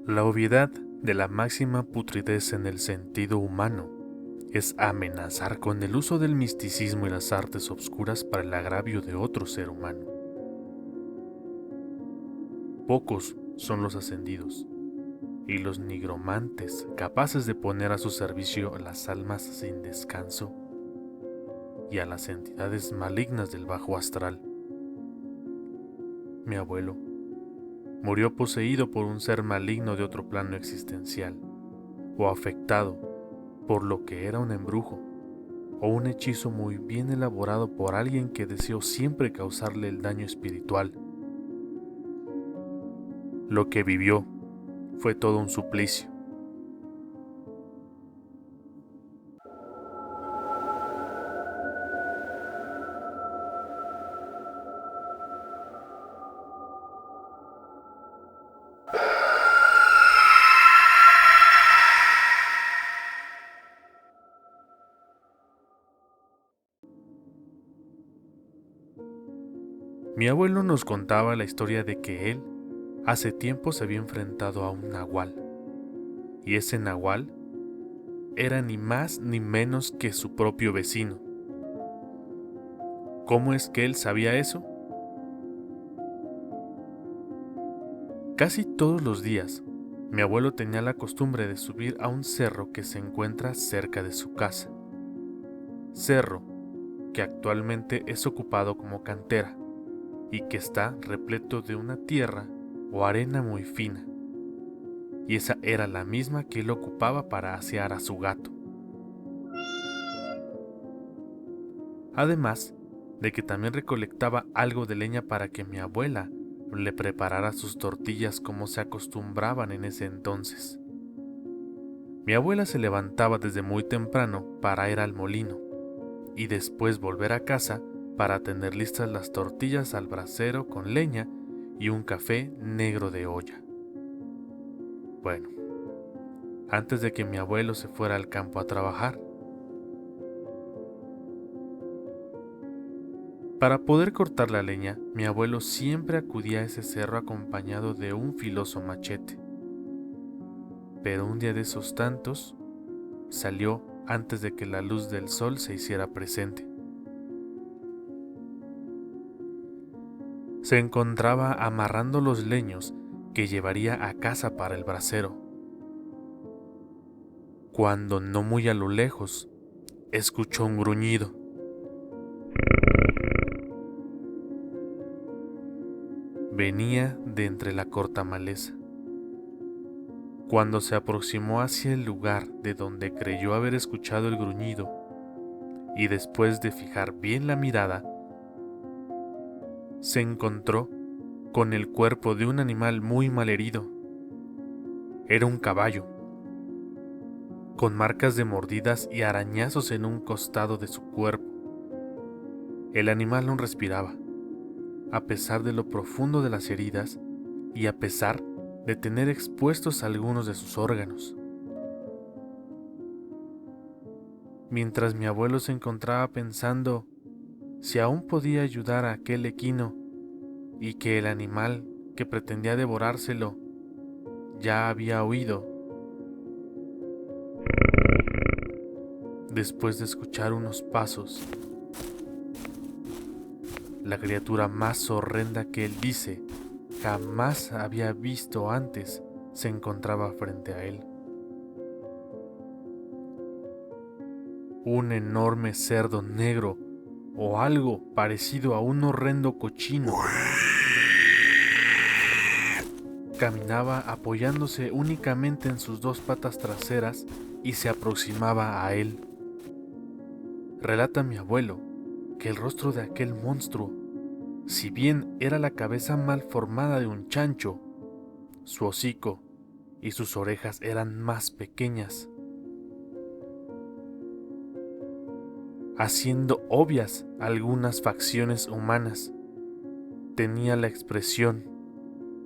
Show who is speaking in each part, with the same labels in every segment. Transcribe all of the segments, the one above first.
Speaker 1: La obviedad de la máxima putridez en el sentido humano es amenazar con el uso del misticismo y las artes obscuras para el agravio de otro ser humano. Pocos son los ascendidos y los nigromantes capaces de poner a su servicio las almas sin descanso y a las entidades malignas del bajo astral. Mi abuelo murió poseído por un ser maligno de otro plano existencial, o afectado por lo que era un embrujo o un hechizo muy bien elaborado por alguien que deseó siempre causarle el daño espiritual. Lo que vivió fue todo un suplicio. Mi abuelo nos contaba la historia de que él hace tiempo se había enfrentado a un nahual, y ese nahual era ni más ni menos que su propio vecino. ¿Cómo es que él sabía eso? Casi todos los días, mi abuelo tenía la costumbre de subir a un cerro que se encuentra cerca de su casa. Cerro que actualmente es ocupado como cantera y que está repleto de una tierra o arena muy fina. Y esa era la misma que él ocupaba para asear a su gato. Además de que también recolectaba algo de leña para que mi abuela le preparara sus tortillas como se acostumbraban en ese entonces. Mi abuela se levantaba desde muy temprano para ir al molino y después volver a casa para tener listas las tortillas al brasero con leña y un café negro de olla. Bueno, antes de que mi abuelo se fuera al campo a trabajar. Para poder cortar la leña, mi abuelo siempre acudía a ese cerro acompañado de un filoso machete. Pero un día de esos tantos, salió antes de que la luz del sol se hiciera presente. Se encontraba amarrando los leños que llevaría a casa para el brasero, cuando no muy a lo lejos, escuchó un gruñido. Venía de entre la corta maleza. Cuando se aproximó hacia el lugar de donde creyó haber escuchado el gruñido, y después de fijar bien la mirada, se encontró con el cuerpo de un animal muy malherido. Era un caballo, con marcas de mordidas y arañazos en un costado de su cuerpo. El animal no respiraba, a pesar de lo profundo de las heridas y a pesar de tener expuestos algunos de sus órganos. Mientras mi abuelo se encontraba pensando si aún podía ayudar a aquel equino y que el animal que pretendía devorárselo ya había huido, después de escuchar unos pasos, la criatura más horrenda que él dice jamás había visto antes se encontraba frente a él. Un enorme cerdo negro o algo parecido a un horrendo cochino caminaba apoyándose únicamente en sus dos patas traseras y se aproximaba a él. Relata mi abuelo que el rostro de aquel monstruo, si bien era la cabeza mal formada de un chancho, su hocico y sus orejas eran más pequeñas, haciendo obvias algunas facciones humanas. Tenía la expresión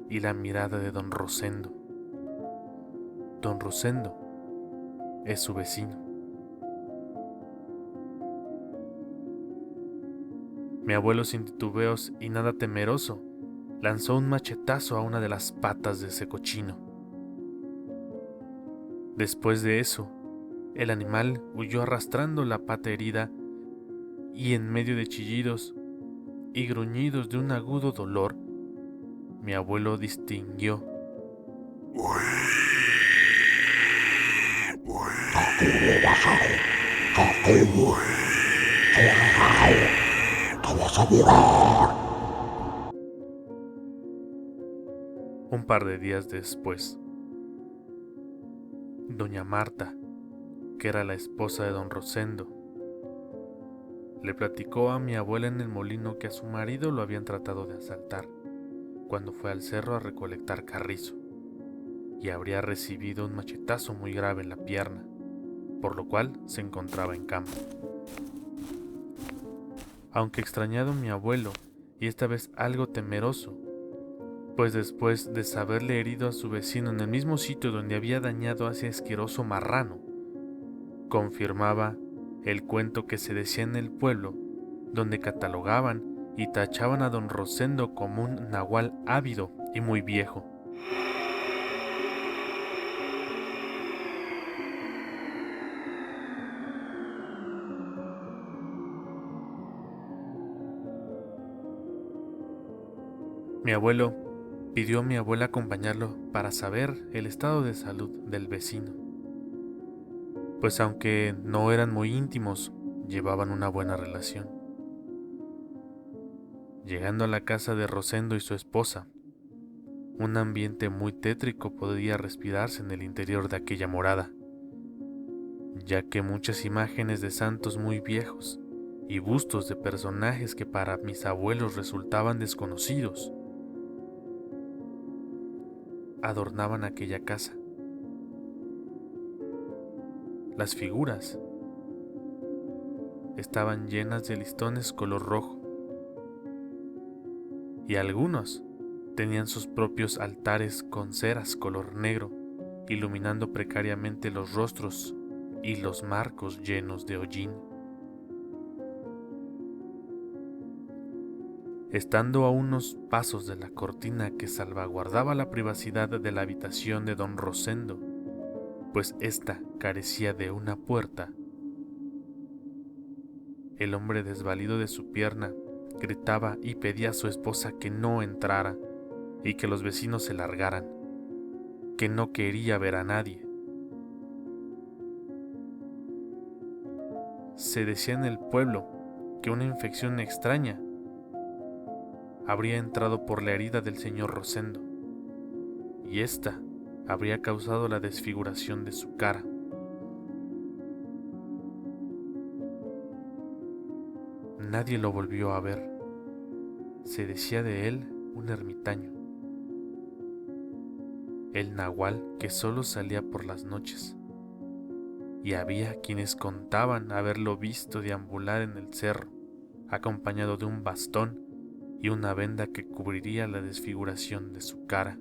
Speaker 1: y la mirada de don Rosendo. Don Rosendo es su vecino. Mi abuelo, sin titubeos y nada temeroso, lanzó un machetazo a una de las patas de ese cochino. Después de eso, el animal huyó arrastrando la pata herida y en medio de chillidos y gruñidos de un agudo dolor, mi abuelo distinguió: un par de días después, doña Marta, que era la esposa de don Rosendo, le platicó a mi abuela en el molino que a su marido lo habían tratado de asaltar cuando fue al cerro a recolectar carrizo, y habría recibido un machetazo muy grave en la pierna, por lo cual se encontraba en cama. Aunque extrañado mi abuelo, y esta vez algo temeroso, pues después de saberle herido a su vecino en el mismo sitio donde había dañado a ese asqueroso marrano, confirmaba el cuento que se decía en el pueblo, donde catalogaban y tachaban a don Rosendo como un nahual ávido y muy viejo. Mi abuelo pidió a mi abuela acompañarlo para saber el estado de salud del vecino, pues aunque no eran muy íntimos, llevaban una buena relación. Llegando a la casa de Rosendo y su esposa, un ambiente muy tétrico podía respirarse en el interior de aquella morada, ya que muchas imágenes de santos muy viejos y bustos de personajes que para mis abuelos resultaban desconocidos adornaban aquella casa. Las figuras estaban llenas de listones color rojo y algunos tenían sus propios altares con ceras color negro, iluminando precariamente los rostros y los marcos llenos de hollín. Estando a unos pasos de la cortina que salvaguardaba la privacidad de la habitación de don Rosendo, pues ésta carecía de una puerta, el hombre desvalido de su pierna gritaba y pedía a su esposa que no entrara y que los vecinos se largaran, que no quería ver a nadie. Se decía en el pueblo que una infección extraña habría entrado por la herida del señor Rosendo, y ésta habría causado la desfiguración de su cara. Nadie lo volvió a ver. Se decía de él un ermitaño, el nahual que solo salía por las noches, y había quienes contaban haberlo visto deambular en el cerro, acompañado de un bastón y una venda que cubriría la desfiguración de su cara.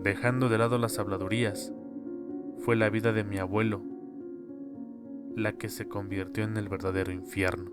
Speaker 1: Dejando de lado las habladurías, fue la vida de mi abuelo la que se convirtió en el verdadero infierno.